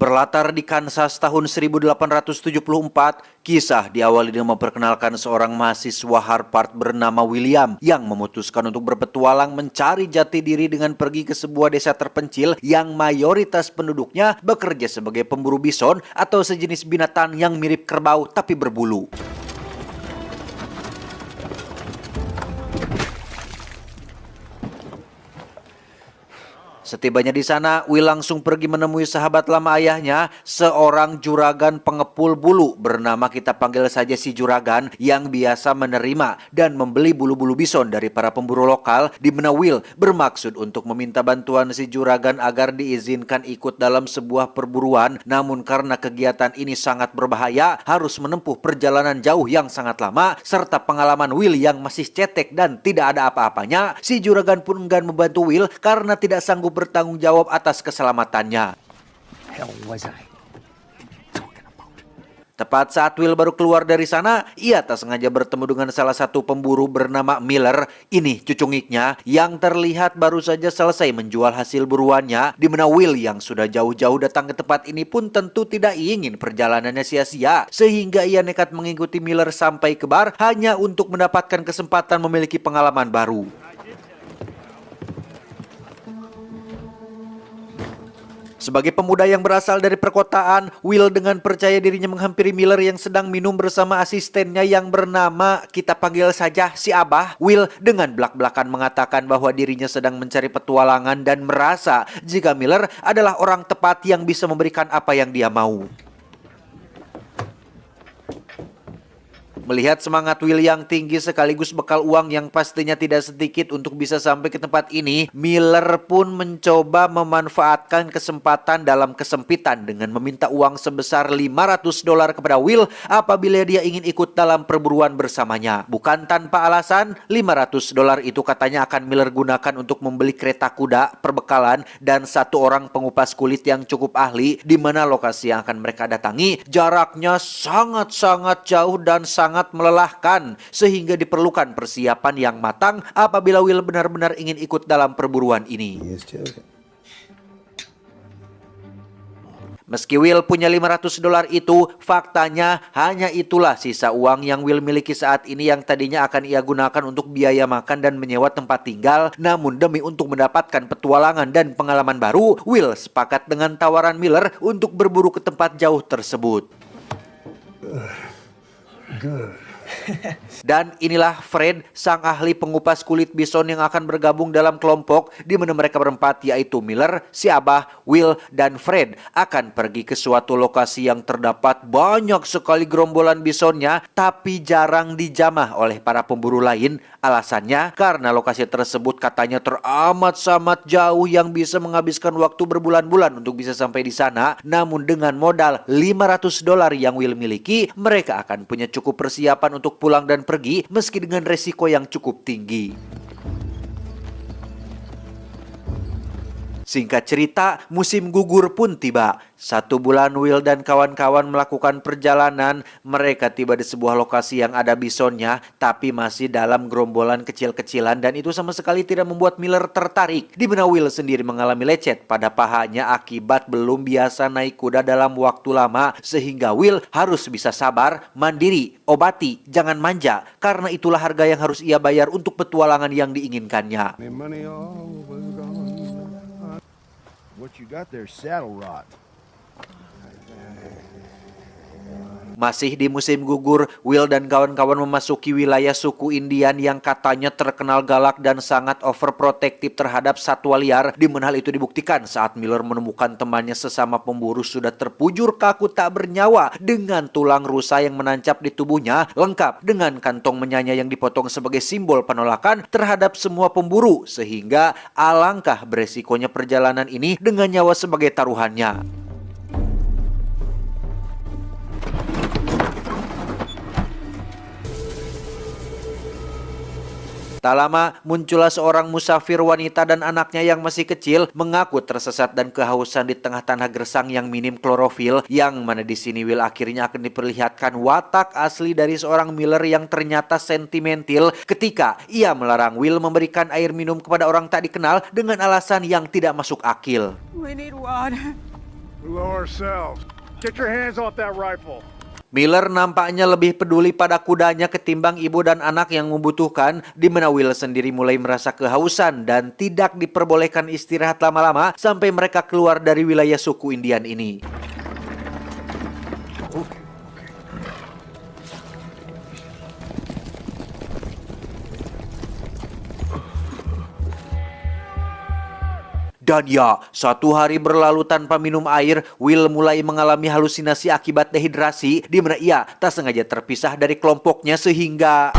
Berlatar di Kansas tahun 1874, kisah diawali dengan memperkenalkan seorang mahasiswa Harvard bernama William yang memutuskan untuk berpetualang mencari jati diri dengan pergi ke sebuah desa terpencil yang mayoritas penduduknya bekerja sebagai pemburu bison atau sejenis binatang yang mirip kerbau tapi berbulu. Setibanya di sana, Will langsung pergi menemui sahabat lama ayahnya, seorang juragan pengepul bulu bernama kita panggil saja si juragan yang biasa menerima dan membeli bulu-bulu bison dari para pemburu lokal, di mana Will bermaksud untuk meminta bantuan si juragan agar diizinkan ikut dalam sebuah perburuan. Namun karena kegiatan ini sangat berbahaya, harus menempuh perjalanan jauh yang sangat lama, serta pengalaman Will yang masih cetek dan tidak ada apa-apanya, si juragan pun enggan membantu Will karena tidak sanggup bertanggung jawab atas keselamatannya. Tepat saat Will baru keluar dari sana, ia tak sengaja bertemu dengan salah satu pemburu bernama Miller. Ini cucungiknya yang terlihat baru saja selesai menjual hasil buruannya, di mana Will yang sudah jauh-jauh datang ke tempat ini pun tentu tidak ingin perjalanannya sia-sia, sehingga ia nekat mengikuti Miller sampai ke bar hanya untuk mendapatkan kesempatan memiliki pengalaman baru. Sebagai pemuda yang berasal dari perkotaan, Will dengan percaya dirinya menghampiri Miller yang sedang minum bersama asistennya yang bernama kita panggil saja si Abah. Will dengan belak-belakan mengatakan bahwa dirinya sedang mencari petualangan dan merasa jika Miller adalah orang tepat yang bisa memberikan apa yang dia mau. Melihat semangat Will yang tinggi sekaligus bekal uang yang pastinya tidak sedikit untuk bisa sampai ke tempat ini, Miller pun mencoba memanfaatkan kesempatan dalam kesempitan dengan meminta uang sebesar $500 kepada Will apabila dia ingin ikut dalam perburuan bersamanya. Bukan tanpa alasan, $500 itu katanya akan Miller gunakan untuk membeli kereta kuda, perbekalan, dan satu orang pengupas kulit yang cukup ahli, di mana lokasi yang akan mereka datangi jaraknya sangat-sangat jauh dan sangat melelahkan, sehingga diperlukan persiapan yang matang apabila Will benar-benar ingin ikut dalam perburuan ini. Meski Will punya $500 itu, faktanya hanya itulah sisa uang yang Will miliki saat ini yang tadinya akan ia gunakan untuk biaya makan dan menyewa tempat tinggal. Namun demi untuk mendapatkan petualangan dan pengalaman baru, Will sepakat dengan tawaran Miller untuk berburu ke tempat jauh tersebut. Dan inilah Fred, sang ahli pengupas kulit bison yang akan bergabung dalam kelompok di mana mereka berempat, yaitu Miller, si Abah, Will, dan Fred akan pergi ke suatu lokasi yang terdapat banyak sekali gerombolan bisonnya tapi jarang dijamah oleh para pemburu lain. Alasannya karena lokasi tersebut katanya teramat sangat jauh yang bisa menghabiskan waktu berbulan-bulan untuk bisa sampai di sana. Namun dengan modal $500 yang Will miliki, mereka akan punya cukup persiapan untuk pulang dan pergi meski dengan resiko yang cukup tinggi. Singkat cerita, musim gugur pun tiba. 1 bulan Will dan kawan-kawan melakukan perjalanan. Mereka tiba di sebuah lokasi yang ada bisonnya, tapi masih dalam gerombolan kecil-kecilan, dan itu sama sekali tidak membuat Miller tertarik. Di mana Will sendiri mengalami lecet pada pahanya akibat belum biasa naik kuda dalam waktu lama, sehingga Will harus bisa sabar, mandiri, obati, jangan manja, karena itulah harga yang harus ia bayar untuk petualangan yang diinginkannya. What you got there, saddle rot. Masih di musim gugur, Will dan kawan-kawan memasuki wilayah suku Indian yang katanya terkenal galak dan sangat overprotective terhadap satwa liar, di mana hal itu dibuktikan saat Miller menemukan temannya sesama pemburu sudah terpujur kaku tak bernyawa dengan tulang rusa yang menancap di tubuhnya, lengkap dengan kantong menyanya yang dipotong sebagai simbol penolakan terhadap semua pemburu, sehingga alangkah beresikonya perjalanan ini dengan nyawa sebagai taruhannya. Tak lama, muncullah seorang musafir wanita dan anaknya yang masih kecil mengaku tersesat dan kehausan di tengah tanah gersang yang minim klorofil, yang mana di sini Will akhirnya akan diperlihatkan watak asli dari seorang Miller yang ternyata sentimental ketika ia melarang Will memberikan air minum kepada orang tak dikenal dengan alasan yang tidak masuk akil. We need water. Below ourselves. Get your hands off that rifle. Miller nampaknya lebih peduli pada kudanya ketimbang ibu dan anak yang membutuhkan, di mana Will sendiri mulai merasa kehausan dan tidak diperbolehkan istirahat lama-lama sampai mereka keluar dari wilayah suku Indian ini. Dan ya, satu hari berlalu tanpa minum air, Will mulai mengalami halusinasi akibat dehidrasi, di mana ia tak sengaja terpisah dari kelompoknya sehingga...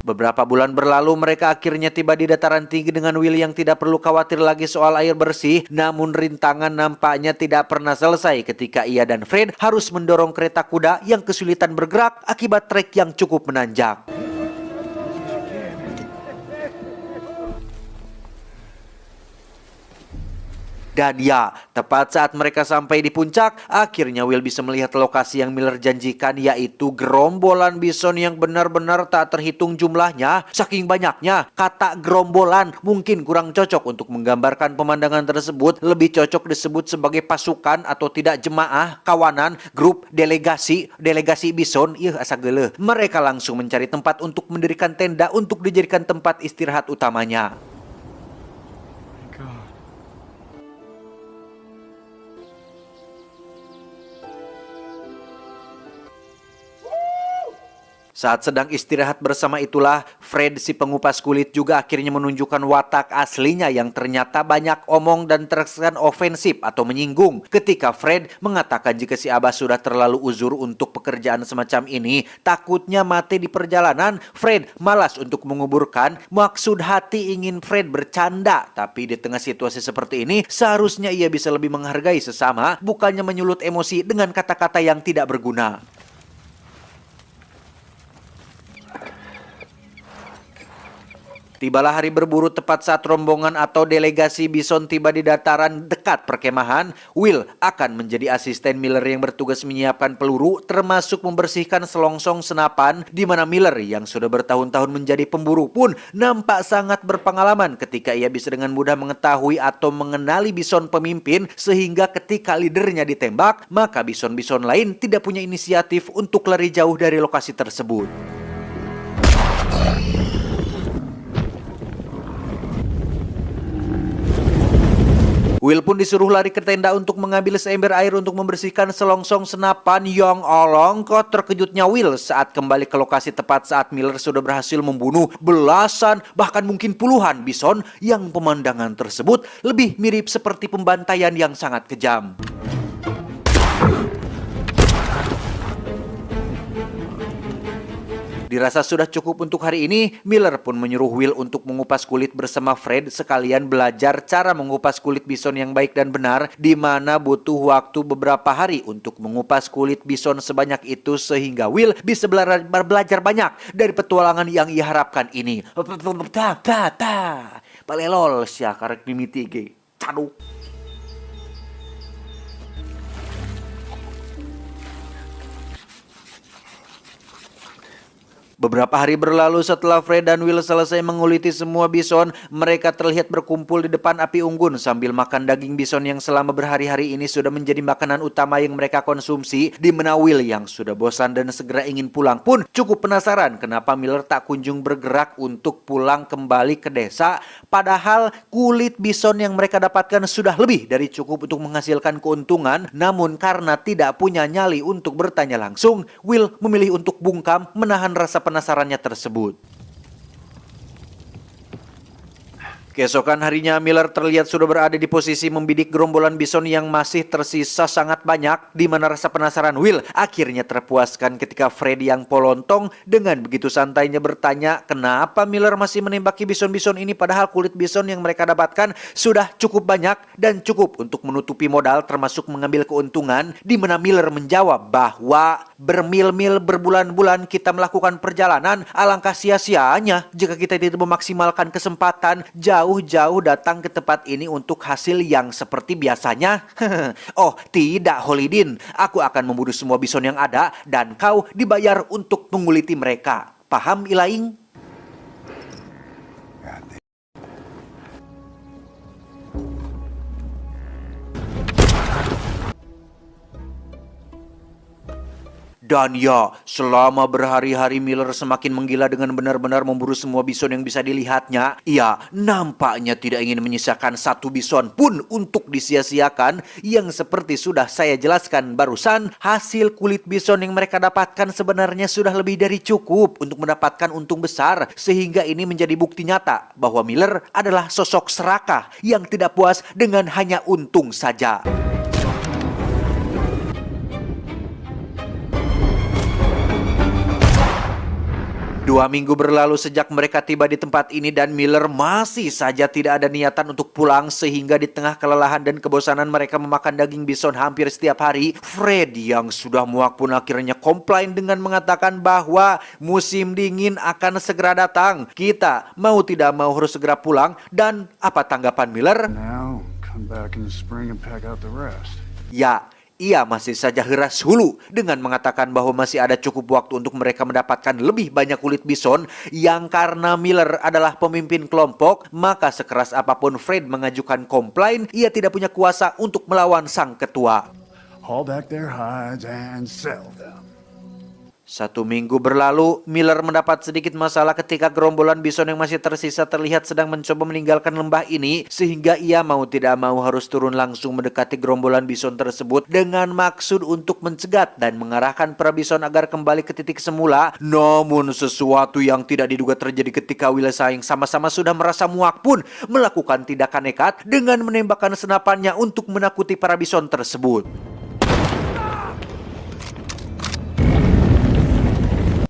Beberapa bulan berlalu, mereka akhirnya tiba di dataran tinggi dengan Will yang tidak perlu khawatir lagi soal air bersih. Namun rintangan nampaknya tidak pernah selesai ketika ia dan Fred harus mendorong kereta kuda yang kesulitan bergerak akibat trek yang cukup menanjak. Dan ya, tepat saat mereka sampai di puncak, akhirnya Will bisa melihat lokasi yang Miller janjikan, yaitu gerombolan bison yang benar-benar tak terhitung jumlahnya. Saking banyaknya, kata gerombolan mungkin kurang cocok untuk menggambarkan pemandangan tersebut. Lebih cocok disebut sebagai pasukan atau tidak jemaah, kawanan, grup, delegasi bison. Asa geuleuh. Mereka langsung mencari tempat untuk mendirikan tenda untuk dijadikan tempat istirahat utamanya. Saat sedang istirahat bersama itulah, Fred si pengupas kulit juga akhirnya menunjukkan watak aslinya yang ternyata banyak omong dan terkesan ofensif atau menyinggung. Ketika Fred mengatakan jika si Abah sudah terlalu uzur untuk pekerjaan semacam ini, takutnya mati di perjalanan, Fred malas untuk menguburkan. Maksud hati ingin Fred bercanda, tapi di tengah situasi seperti ini, seharusnya ia bisa lebih menghargai sesama, bukannya menyulut emosi dengan kata-kata yang tidak berguna. Tibalah hari berburu tepat saat rombongan atau delegasi bison tiba di dataran dekat perkemahan. Will akan menjadi asisten Miller yang bertugas menyiapkan peluru termasuk membersihkan selongsong senapan, di mana Miller yang sudah bertahun-tahun menjadi pemburu pun nampak sangat berpengalaman ketika ia bisa dengan mudah mengetahui atau mengenali bison pemimpin, sehingga ketika leadernya ditembak, maka bison-bison lain tidak punya inisiatif untuk lari jauh dari lokasi tersebut. Will pun disuruh lari ke tenda untuk mengambil seember air untuk membersihkan selongsong senapan. Yang alangkah terkejutnya Will saat kembali ke lokasi tepat saat Miller sudah berhasil membunuh belasan bahkan mungkin puluhan bison yang pemandangan tersebut lebih mirip seperti pembantaian yang sangat kejam. Dirasa sudah cukup untuk hari ini, Miller pun menyuruh Will untuk mengupas kulit bersama Fred, sekalian belajar cara mengupas kulit bison yang baik dan benar, di mana butuh waktu beberapa hari untuk mengupas kulit bison sebanyak itu, sehingga Will bisa belajar banyak dari petualangan yang ia harapkan ini. Palelol sia karek mimiti ge. Aduh. Beberapa hari berlalu setelah Fred dan Will selesai menguliti semua bison, mereka terlihat berkumpul di depan api unggun sambil makan daging bison yang selama berhari-hari ini sudah menjadi makanan utama yang mereka konsumsi, di mana Will yang sudah bosan dan segera ingin pulang pun cukup penasaran kenapa Miller tak kunjung bergerak untuk pulang kembali ke desa, padahal kulit bison yang mereka dapatkan sudah lebih dari cukup untuk menghasilkan keuntungan. Namun karena tidak punya nyali untuk bertanya langsung, Will memilih untuk bungkam menahan rasa penasarannya tersebut. Keesokan harinya, Miller terlihat sudah berada di posisi membidik gerombolan bison yang masih tersisa sangat banyak, di mana rasa penasaran Will akhirnya terpuaskan ketika Fred yang polontong dengan begitu santainya bertanya kenapa Miller masih menembaki bison-bison ini padahal kulit bison yang mereka dapatkan sudah cukup banyak dan cukup untuk menutupi modal termasuk mengambil keuntungan, di mana Miller menjawab bahwa bermil-mil berbulan-bulan kita melakukan perjalanan, alangkah sia-sianya jika kita tidak memaksimalkan kesempatan jauh-jauh datang ke tempat ini untuk hasil yang seperti biasanya. Oh tidak Holidin, aku akan membunuh semua bison yang ada dan kau dibayar untuk menguliti mereka. Paham Ilaing? Dan ya, selama berhari-hari Miller semakin menggila dengan benar-benar memburu semua bison yang bisa dilihatnya. Ia nampaknya tidak ingin menyisakan satu bison pun untuk disia-siakan. Yang seperti sudah saya jelaskan barusan, hasil kulit bison yang mereka dapatkan sebenarnya sudah lebih dari cukup untuk mendapatkan untung besar. Sehingga ini menjadi bukti nyata bahwa Miller adalah sosok serakah yang tidak puas dengan hanya untung saja. 2 minggu berlalu sejak mereka tiba di tempat ini dan Miller masih saja tidak ada niatan untuk pulang, sehingga di tengah kelelahan dan kebosanan mereka memakan daging bison hampir setiap hari. Fred yang sudah muak pun akhirnya komplain dengan mengatakan bahwa musim dingin akan segera datang. Kita mau tidak mau harus segera pulang. Dan apa tanggapan Miller? Now, come back in the spring and pack out the rest. Ya, ia masih saja heras hulu dengan mengatakan bahwa masih ada cukup waktu untuk mereka mendapatkan lebih banyak kulit bison, yang karena Miller adalah pemimpin kelompok, maka sekeras apapun Fred mengajukan komplain, ia tidak punya kuasa untuk melawan sang ketua. Haul back their hides and sell them. 1 minggu berlalu, Miller mendapat sedikit masalah ketika gerombolan bison yang masih tersisa terlihat sedang mencoba meninggalkan lembah ini, sehingga ia mau tidak mau harus turun langsung mendekati gerombolan bison tersebut dengan maksud untuk mencegat dan mengarahkan para bison agar kembali ke titik semula. Namun sesuatu yang tidak diduga terjadi ketika Wilsa yang sama-sama sudah merasa muak pun melakukan tindakan nekat dengan menembakkan senapannya untuk menakuti para bison tersebut.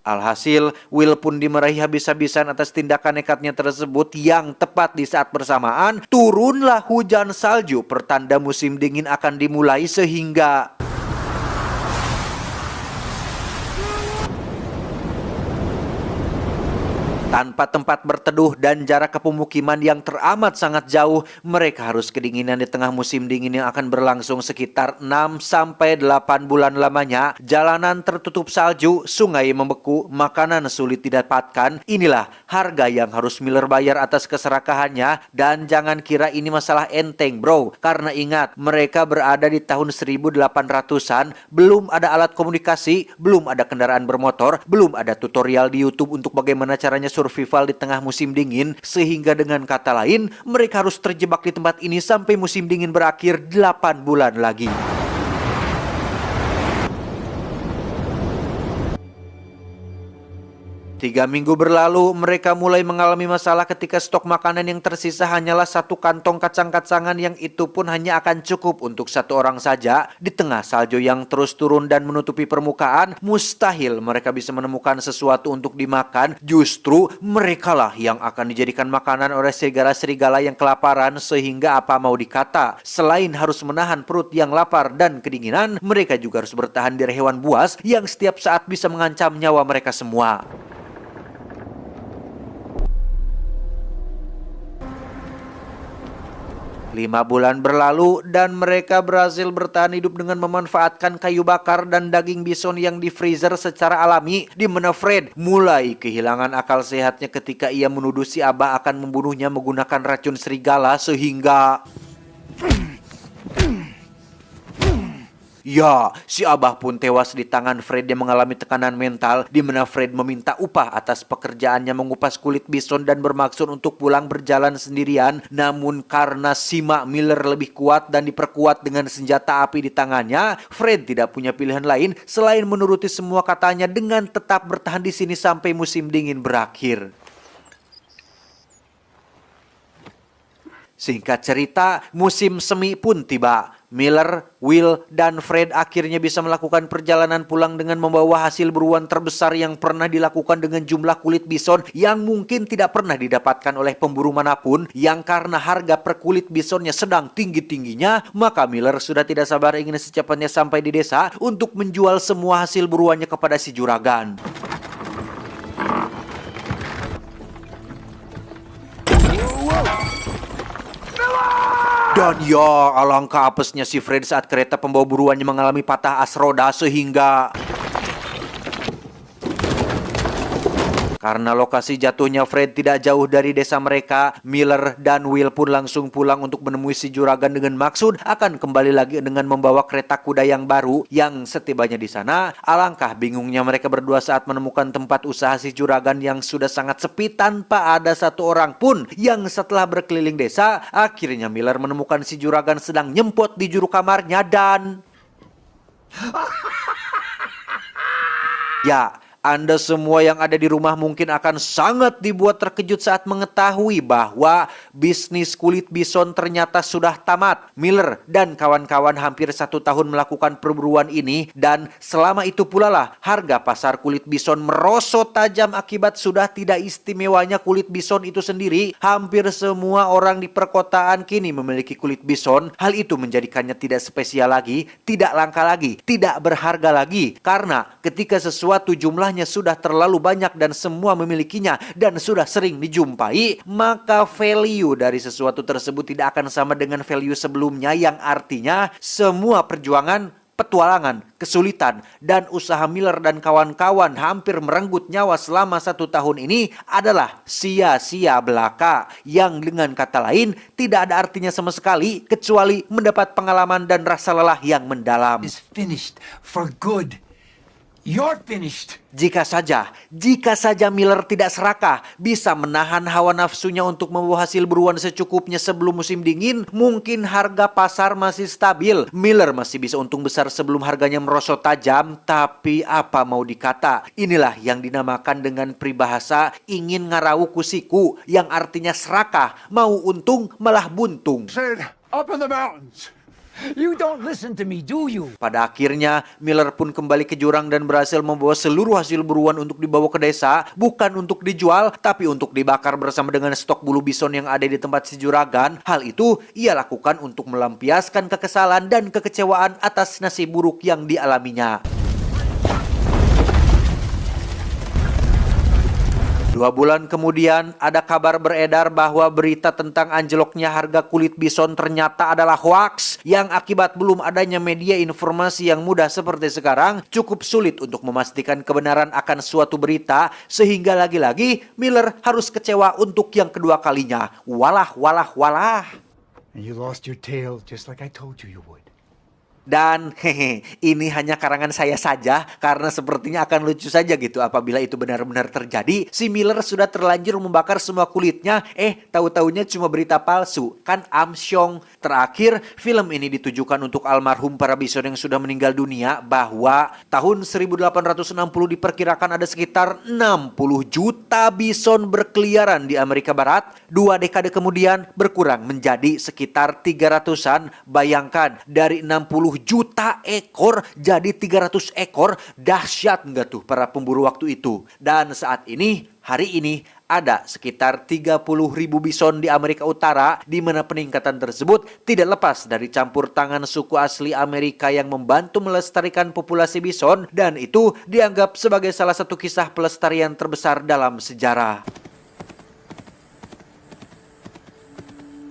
Alhasil, Will pun dimarahi habis-habisan atas tindakan nekatnya tersebut, yang tepat di saat bersamaan turunlah hujan salju pertanda musim dingin akan dimulai, sehingga tanpa tempat berteduh dan jarak ke pemukiman yang teramat sangat jauh, mereka harus kedinginan di tengah musim dingin yang akan berlangsung sekitar 6-8 bulan lamanya. Jalanan tertutup salju, sungai membeku, makanan sulit didapatkan. Inilah harga yang harus Miller bayar atas keserakahannya. Dan jangan kira ini masalah enteng bro, karena ingat, mereka berada di tahun 1800-an, belum ada alat komunikasi, belum ada kendaraan bermotor, belum ada tutorial di YouTube untuk bagaimana caranya survival di tengah musim dingin, sehingga dengan kata lain, mereka harus terjebak di tempat ini sampai musim dingin berakhir 8 bulan lagi. 3 minggu berlalu, mereka mulai mengalami masalah ketika stok makanan yang tersisa hanyalah 1 kantong kacang-kacangan, yang itu pun hanya akan cukup untuk 1 orang saja. Di tengah salju yang terus turun dan menutupi permukaan, mustahil mereka bisa menemukan sesuatu untuk dimakan. Justru merekalah yang akan dijadikan makanan oleh serigala-serigala yang kelaparan, sehingga apa mau dikata, selain harus menahan perut yang lapar dan kedinginan, mereka juga harus bertahan dari hewan buas yang setiap saat bisa mengancam nyawa mereka semua. 5 bulan berlalu dan mereka berhasil bertahan hidup dengan memanfaatkan kayu bakar dan daging bison yang di freezer secara alami, di mana Fred mulai kehilangan akal sehatnya ketika ia menuduh si Abah akan membunuhnya menggunakan racun serigala, sehingga ya, si Abah pun tewas di tangan Fred yang mengalami tekanan mental, di mana Fred meminta upah atas pekerjaannya mengupas kulit bison dan bermaksud untuk pulang berjalan sendirian. Namun karena simak Miller lebih kuat dan diperkuat dengan senjata api di tangannya, Fred tidak punya pilihan lain selain menuruti semua katanya dengan tetap bertahan di sini sampai musim dingin berakhir. Singkat cerita, musim semi pun tiba. Miller, Will, dan Fred akhirnya bisa melakukan perjalanan pulang dengan membawa hasil buruan terbesar yang pernah dilakukan dengan jumlah kulit bison yang mungkin tidak pernah didapatkan oleh pemburu manapun. Yang karena harga per kulit bisonnya sedang tinggi-tingginya, maka Miller sudah tidak sabar ingin secepatnya sampai di desa untuk menjual semua hasil buruannya kepada si juragan. Dan ya, alangkah apesnya si Fred saat kereta pembawa buruannya mengalami patah as roda, sehingga Karena lokasi jatuhnya Fred tidak jauh dari desa mereka, Miller dan Will pun langsung pulang untuk menemui si juragan dengan maksud akan kembali lagi dengan membawa kereta kuda yang baru. Yang setibanya di sana, alangkah bingungnya mereka berdua saat menemukan tempat usaha si juragan yang sudah sangat sepi tanpa ada satu orang pun. Yang setelah berkeliling desa, akhirnya Miller menemukan si juragan sedang nyempot di juru kamarnya dan... Ya, Anda semua yang ada di rumah mungkin akan sangat dibuat terkejut saat mengetahui bahwa bisnis kulit bison ternyata sudah tamat. Miller dan kawan-kawan hampir 1 tahun melakukan perburuan ini dan selama itu pula lah harga pasar kulit bison merosot tajam akibat sudah tidak istimewanya kulit bison itu sendiri. Hampir semua orang di perkotaan kini memiliki kulit bison. Hal itu menjadikannya tidak spesial lagi, tidak langka lagi, tidak berharga lagi. Karena ketika sesuatu jumlahnya sudah terlalu banyak dan semua memilikinya dan sudah sering dijumpai, maka value dari sesuatu tersebut tidak akan sama dengan value sebelumnya, yang artinya semua perjuangan, petualangan, kesulitan, dan usaha Miller dan kawan-kawan hampir merenggut nyawa selama 1 tahun ini adalah sia-sia belaka, yang dengan kata lain tidak ada artinya sama sekali kecuali mendapat pengalaman dan rasa lelah yang mendalam. Is finished for good. You're finished. Jika saja Miller tidak serakah, bisa menahan hawa nafsunya untuk membawa hasil buruan secukupnya sebelum musim dingin, mungkin harga pasar masih stabil. Miller masih bisa untung besar sebelum harganya merosot tajam, tapi apa mau dikata, inilah yang dinamakan dengan peribahasa ingin ngarau kusiku, yang artinya serakah, mau untung malah buntung. Said, up in the mountains. You don't listen to me, do you? Pada akhirnya, Miller pun kembali ke jurang dan berhasil membawa seluruh hasil buruan untuk dibawa ke desa, bukan untuk dijual, tapi untuk dibakar bersama dengan stok bulu bison yang ada di tempat si juragan. Hal itu ia lakukan untuk melampiaskan kekesalan dan kekecewaan atas nasib buruk yang dialaminya. 2 bulan kemudian, ada kabar beredar bahwa berita tentang anjloknya harga kulit bison ternyata adalah hoaks, yang akibat belum adanya media informasi yang mudah seperti sekarang, cukup sulit untuk memastikan kebenaran akan suatu berita, sehingga lagi-lagi Miller harus kecewa untuk yang kedua kalinya. Walah. And you lost your tail just like I told you would. Dan ini hanya karangan saya saja, karena sepertinya akan lucu saja gitu apabila itu benar-benar terjadi. Si Miller sudah terlanjur membakar semua kulitnya, tahu-taunya cuma berita palsu, kan amsyong. Terakhir, film ini ditujukan untuk almarhum para bison yang sudah meninggal dunia, bahwa tahun 1860 diperkirakan ada sekitar 60 juta bison berkeliaran di Amerika Barat. 2 dekade kemudian berkurang menjadi sekitar 300-an. Bayangkan, dari 60 juta ekor jadi 300 ekor. Dahsyat nggak tuh para pemburu waktu itu? Dan saat ini, hari ini, ada sekitar 30.000 bison di Amerika Utara, di mana peningkatan tersebut tidak lepas dari campur tangan suku asli Amerika yang membantu melestarikan populasi bison, dan itu dianggap sebagai salah satu kisah pelestarian terbesar dalam sejarah.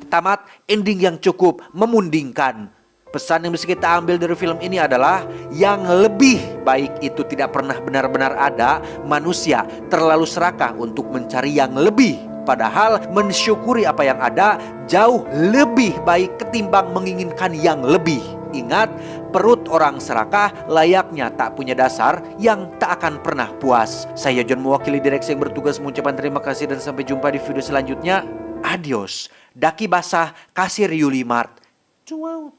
Tamat, ending yang cukup memundingkan. Pesan yang bisa kita ambil dari film ini adalah yang lebih baik itu tidak pernah benar-benar ada. Manusia terlalu serakah untuk mencari yang lebih, padahal mensyukuri apa yang ada jauh lebih baik ketimbang menginginkan yang lebih. Ingat, perut orang serakah layaknya tak punya dasar yang tak akan pernah puas. Saya John, mewakili direksi yang bertugas, mengucapkan terima kasih dan sampai jumpa di video selanjutnya. Adios. Daki basah, kasir Yuli Mart. Cuau.